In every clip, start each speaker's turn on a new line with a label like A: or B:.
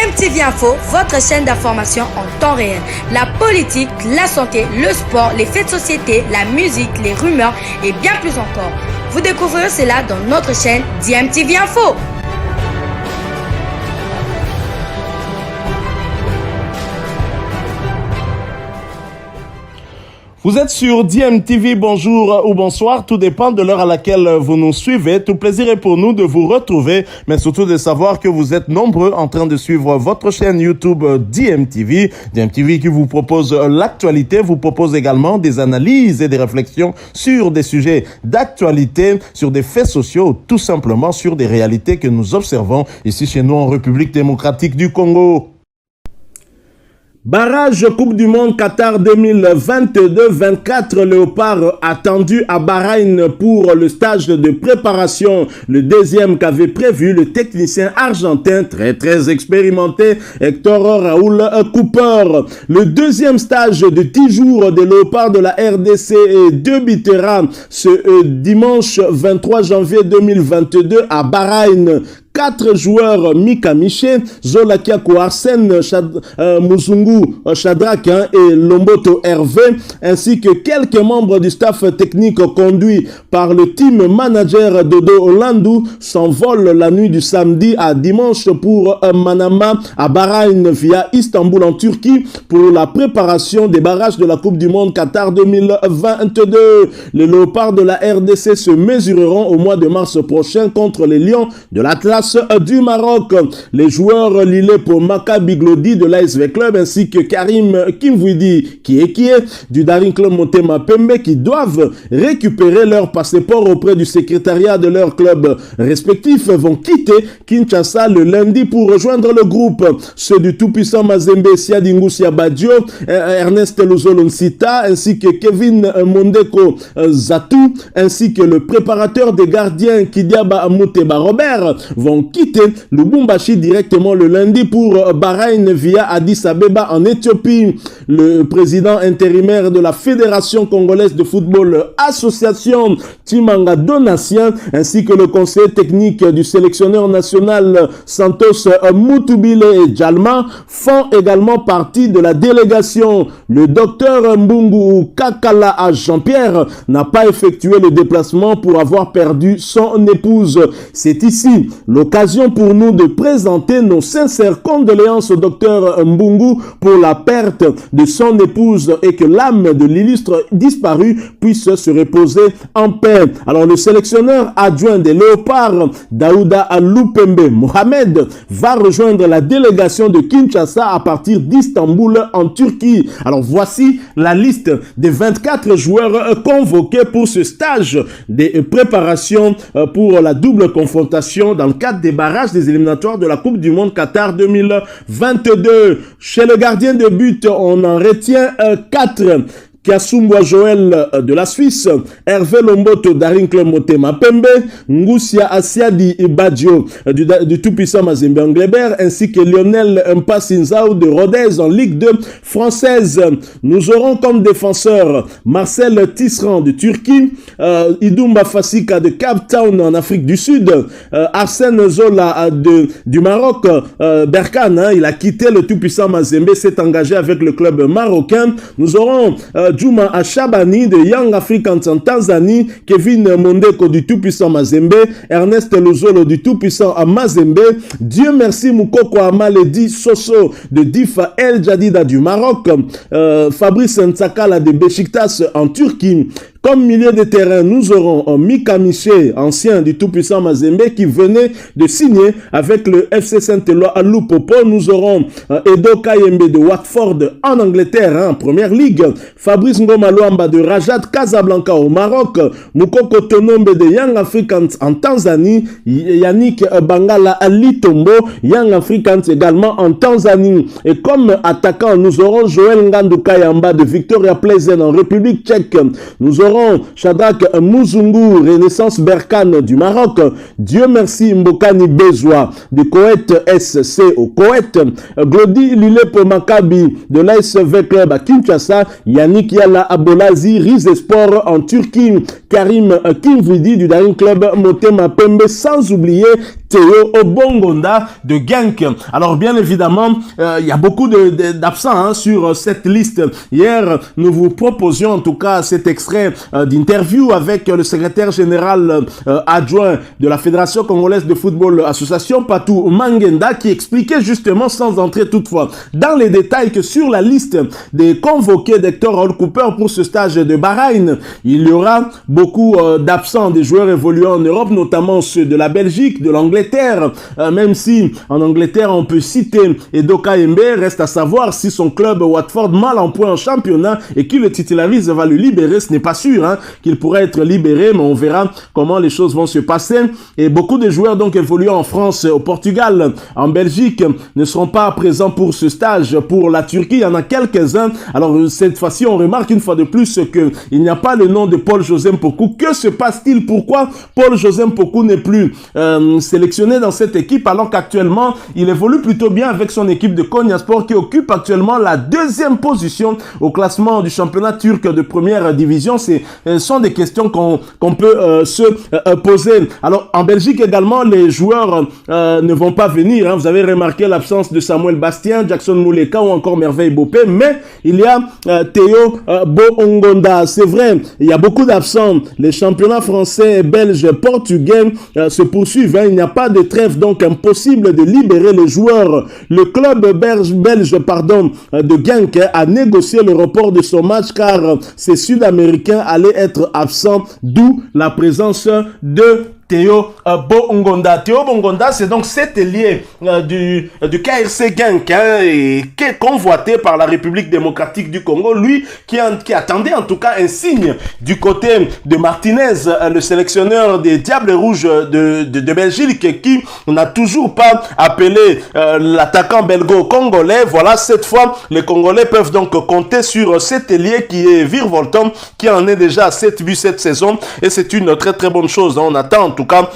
A: DMTV Info, votre chaîne d'information en temps réel. La politique, la santé, le sport, les faits de société, la musique, les rumeurs et bien plus encore. Vous découvrirez cela dans notre chaîne DMTV Info.
B: Vous êtes sur DMTV, bonjour ou bonsoir, tout dépend de l'heure à laquelle vous nous suivez. Tout plaisir est pour nous de vous retrouver, mais surtout de savoir que vous êtes nombreux en train de suivre votre chaîne YouTube DMTV. DMTV qui vous propose l'actualité, vous propose également des analyses et des réflexions sur des sujets d'actualité, sur des faits sociaux, tout simplement sur des réalités que nous observons ici chez nous en République démocratique du Congo. Barrage Coupe du Monde Qatar 2022-24, Léopard attendu à Bahreïn pour le stage de préparation, le deuxième qu'avait prévu le technicien argentin très expérimenté Hector Raúl Cooper. Le deuxième stage de 10 jours des Léopards de la RDC débutera ce dimanche 23 janvier 2022 à Bahreïn. 4 joueurs Mika Miché, Zola Kiako, Arsène Muzungu Shadrack et Lomboto Hervé, ainsi que quelques membres du staff technique conduit par le team manager Dodo Olandou s'envolent la nuit du samedi à dimanche pour Manama à Bahreïn via Istanbul en Turquie pour la préparation des barrages de la Coupe du Monde Qatar 2022. Les Léopards de la RDC se mesureront au mois de mars prochain contre les Lions de l'Atlas du Maroc. Les joueurs lilés pour Maccabi Glodi de l'ASV Club ainsi que Karim Kimvouidi qui est du Daring Club Motema Pembe qui doivent récupérer leur passeport auprès du secrétariat de leur club respectif vont quitter Kinshasa le lundi pour rejoindre le groupe. Ceux du tout-puissant Mazembe Siadingusia Badio, Ernest Luzolo Nsita ainsi que Kevin Mondeko Zatou ainsi que le préparateur des gardiens Kidiaba Muteba Robert vont quitter Lubumbashi directement le lundi pour Bahreïn via Addis Abeba en Éthiopie. Le président intérimaire de la Fédération congolaise de football association Timanga Donatien ainsi que le conseiller technique du sélectionneur national Santos Mutubile et Djalma font également partie de la délégation. Le docteur Mbungu Kakala à Jean-Pierre n'a pas effectué le déplacement pour avoir perdu son épouse. C'est ici l'occasion pour nous de présenter nos sincères condoléances au docteur Mbungu pour la perte de son épouse et que l'âme de l'illustre disparu puisse se reposer en paix. Alors le sélectionneur adjoint des Léopards, Daouda Alupembe Mohamed, va rejoindre la délégation de Kinshasa à partir d'Istanbul en Turquie. Alors voici la liste des 24 joueurs convoqués pour ce stage de préparation pour la double confrontation dans le cadre des barrages des éliminatoires de la Coupe du Monde Qatar 2022. Chez le gardien de but, on en retient 4. Kiasumwa Joël de la Suisse, Hervé Lomboto Daring Club Motema Pembe, Ngusia Asiadi Ibadio du tout-puissant Mazembe Anglebert, ainsi que Lionel Mpasinzao de Rodez en Ligue 2 française. Nous aurons comme défenseur Marcel Tisserand de Turquie, Idumba Fasika de Cape Town en Afrique du Sud, Arsène Zola du Maroc, Berkane, il a quitté le tout-puissant Mazembe, s'est engagé avec le club marocain. Nous aurons Juma Achabani de Young Africans en Tanzanie, Kevin Mondeko du tout-puissant Mazembe, Ernest Luzolo du tout-puissant Mazembe, Dieu merci Moukoko Amaledi Soso de Difa El Jadida du Maroc, Fabrice Ntsakala de Beşiktaş en Turquie. Comme milieu de terrain, nous aurons Mika Miché, ancien du tout-puissant Mazembe, qui venait de signer avec le FC Saint-Éloi à Lupopo. Nous aurons Edo Kayembe de Watford en Angleterre, en Première Ligue. Fabrice Ngoma Luamba de Rajat Casablanca au Maroc. Moukoko Tonombe de Young Africans en Tanzanie. Yannick Bangala à Litombo, Young Africans également en Tanzanie. Et comme attaquant, nous aurons Joël Ngandou Kayamba de Victoria Pleasant en République tchèque. Nous aurons Shadrack Muzungu, Renaissance Berkane du Maroc. Dieu merci Mbokani Bezoua de Koweït SC au Koweït. Glody Lilepo Maccabi de l'ASV Club à Kinshasa. Yannick Yala Abolazi, Rize Sport en Turquie. Karim Kimvouidi du Daring Club Motema Pembe, sans oublier Théo Bongonda de Genk. Alors bien évidemment, il y a beaucoup d'absents sur cette liste. Hier, nous vous proposions en tout cas cet extrait d'interview avec le secrétaire général adjoint de la Fédération congolaise de football association, Patou Mangenda, qui expliquait justement, sans entrer toutefois dans les détails, que sur la liste des convoqués d'Hector Raoul Cooper pour ce stage de Bahreïn, il y aura beaucoup d'absents, des joueurs évoluant en Europe, notamment ceux de la Belgique, de l'Angleterre, même si en Angleterre on peut citer Edoka Embe, reste à savoir si son club Watford, mal en point en championnat et qui le titularise, va le libérer. Ce n'est pas sûr qu'il pourrait être libéré, mais on verra comment les choses vont se passer. Et beaucoup de joueurs donc évoluant en France, au Portugal, en Belgique ne seront pas présents pour ce stage. Pour la Turquie, il y en a quelques-uns. Alors cette fois-ci, on remarque une fois de plus qu'il n'y a pas le nom de Paul-José Mpoku. Que se passe-t-il? Pourquoi Paul-José Mpoku n'est plus sélectionné dans cette équipe alors qu'actuellement il évolue plutôt bien avec son équipe de Konyaspor qui occupe actuellement la 2e position au classement du championnat turc de première division? Ce sont des questions qu'on peut se poser. Alors en Belgique également, les joueurs ne vont pas venir. Vous avez remarqué l'absence de Samuel Bastien, Jackson Mouleka ou encore Merveille Bopé, mais il y a Théo Bongonda. C'est vrai, il y a beaucoup d'absents. Les championnats français, belges, portugais se poursuivent. Il n'y a pas de trêve, donc impossible de libérer les joueurs. Le club belge de Genk a négocié le report de son match car ces Sud-Américains allaient être absents, d'où la présence de Théo Bongonda. Théo Bongonda, c'est donc cet ailier du KRC Genk et qui est convoité par la République démocratique du Congo. Lui qui attendait en tout cas un signe du côté de Martinez, le sélectionneur des Diables Rouges de Belgique, qui n'a toujours pas appelé l'attaquant belgo-congolais. Voilà, cette fois, les Congolais peuvent donc compter sur cet ailier qui est virevoltant, qui en est déjà à 7 buts cette saison. Et c'est une très très bonne chose. On attend en tout cas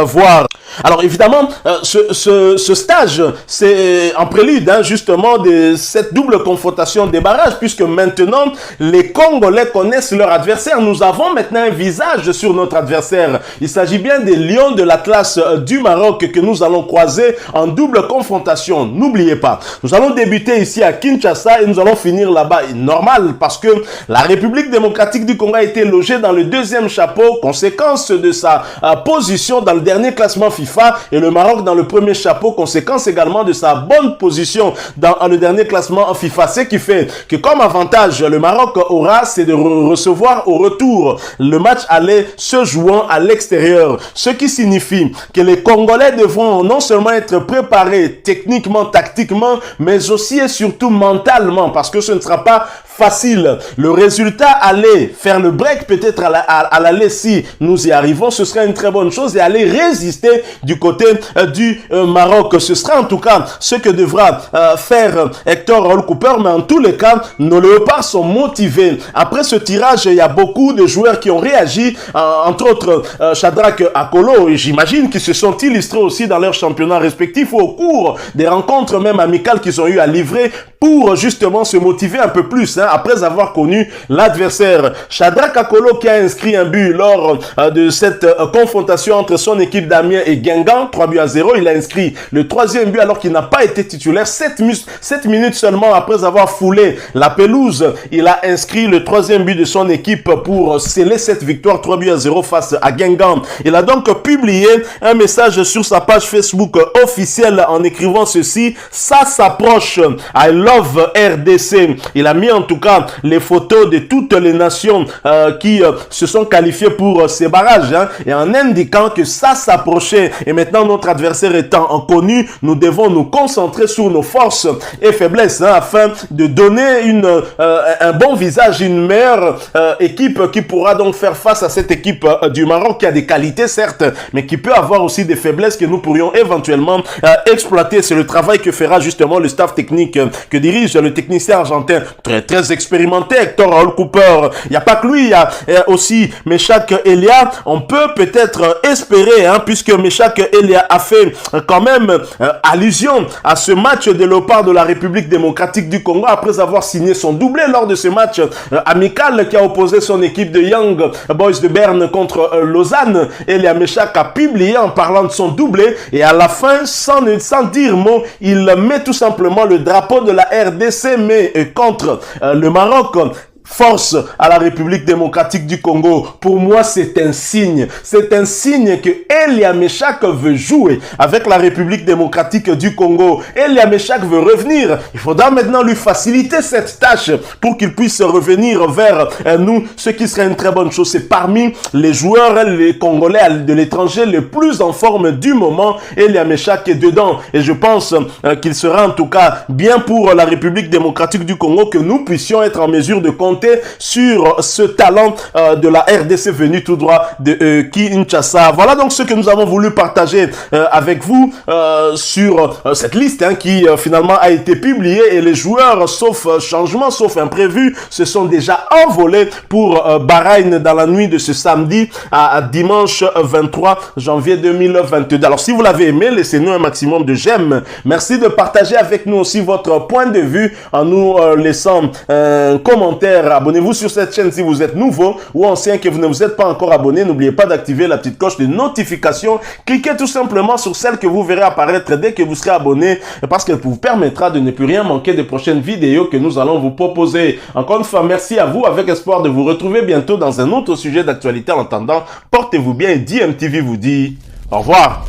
B: voir. Alors évidemment, ce stage, c'est en prélude justement de cette double confrontation des barrages, puisque maintenant, les Congolais connaissent leur adversaire. Nous avons maintenant un visage sur notre adversaire. Il s'agit bien des Lions de l'Atlas du Maroc que nous allons croiser en double confrontation. N'oubliez pas, nous allons débuter ici à Kinshasa et nous allons finir là-bas. Normal, parce que la République démocratique du Congo a été logée dans le 2e chapeau, conséquence de sa position dans le dernier classement FIFA, et le Maroc dans le 1er chapeau, conséquence également de sa bonne position dans le dernier classement FIFA. Ce qui fait que comme avantage, le Maroc aura, c'est de recevoir au retour le match aller se jouant à l'extérieur. Ce qui signifie que les Congolais devront non seulement être préparés techniquement, tactiquement, mais aussi et surtout mentalement, parce que ce ne sera pas facile. Le résultat aller faire le break peut-être à l'aller, si nous y arrivons, ce serait une très bonne chose, et aller résister du côté du Maroc. Ce sera en tout cas ce que devra faire Hector Raoul Cooper, mais en tous les cas, nos léopards sont motivés. Après ce tirage, il y a beaucoup de joueurs qui ont réagi, entre autres Shadrack Akolo, et j'imagine qu'ils se sont illustrés aussi dans leurs championnats respectifs ou au cours des rencontres même amicales qu'ils ont eu à livrer pour justement se motiver un peu plus après avoir connu l'adversaire. Shadrack Akolo qui a inscrit un but lors de cette confrontation entre son équipe d'Amiens et Guingamp, 3-0. Il a inscrit le 3e but alors qu'il n'a pas été titulaire. 7 minutes seulement après avoir foulé la pelouse, il a inscrit le 3e but de son équipe pour sceller cette victoire 3-0 face à Guingamp. Il a donc publié un message sur sa page Facebook officielle en écrivant ceci: ça s'approche, I love RDC. Il a mis en tout cas les photos de toutes les nations qui se sont qualifiées pour ces barrages, et en indiquant que ça s'approchait, et maintenant notre adversaire étant connu, nous devons nous concentrer sur nos forces et faiblesses afin de donner un bon visage, une meilleure équipe qui pourra donc faire face à cette équipe du Maroc qui a des qualités certes, mais qui peut avoir aussi des faiblesses que nous pourrions éventuellement exploiter. C'est le travail que fera justement le staff technique que dirige le technicien argentin très très expérimenté, Hector Raoul Cooper. Il n'y a pas que lui, il y a aussi Meshak Elia. On peut peut-être espérer, puisque Meshak Elia a fait quand même allusion à ce match de Léopard de la République démocratique du Congo après avoir signé son doublé lors de ce match amical qui a opposé son équipe de Young Boys de Berne contre Lausanne. Elia Meshak a publié en parlant de son doublé et à la fin, sans dire mot, il met tout simplement le drapeau de la RDC mais contre le Maroc. Force à la République démocratique du Congo. Pour moi, c'est un signe. C'est un signe que Elia Meshak veut jouer avec la République démocratique du Congo. Elia Meshak veut revenir. Il faudra maintenant lui faciliter cette tâche pour qu'il puisse revenir vers nous, ce qui serait une très bonne chose. C'est parmi les joueurs, les Congolais de l'étranger les plus en forme du moment. Elia Meshak est dedans. Et je pense qu'il sera en tout cas bien pour la République démocratique du Congo que nous puissions être en mesure de compter sur ce talent de la RDC venu tout droit de Kinshasa. Voilà donc ce que nous avons voulu partager avec vous sur cette liste qui finalement a été publiée et les joueurs, sauf changement, sauf imprévu, se sont déjà envolés pour Bahreïn dans la nuit de ce samedi à dimanche 23 janvier 2022. Alors si vous l'avez aimé, laissez-nous un maximum de j'aime. Merci de partager avec nous aussi votre point de vue en nous laissant un commentaire. Abonnez-vous sur cette chaîne si vous êtes nouveau ou ancien que vous ne vous êtes pas encore abonné. N'oubliez pas d'activer la petite cloche de notification. Cliquez tout simplement sur celle que vous verrez apparaître dès que vous serez abonné parce qu'elle vous permettra de ne plus rien manquer des prochaines vidéos que nous allons vous proposer. Encore une fois, merci à vous avec espoir de vous retrouver bientôt dans un autre sujet d'actualité. En attendant, portez-vous bien et DMTV vous dit au revoir.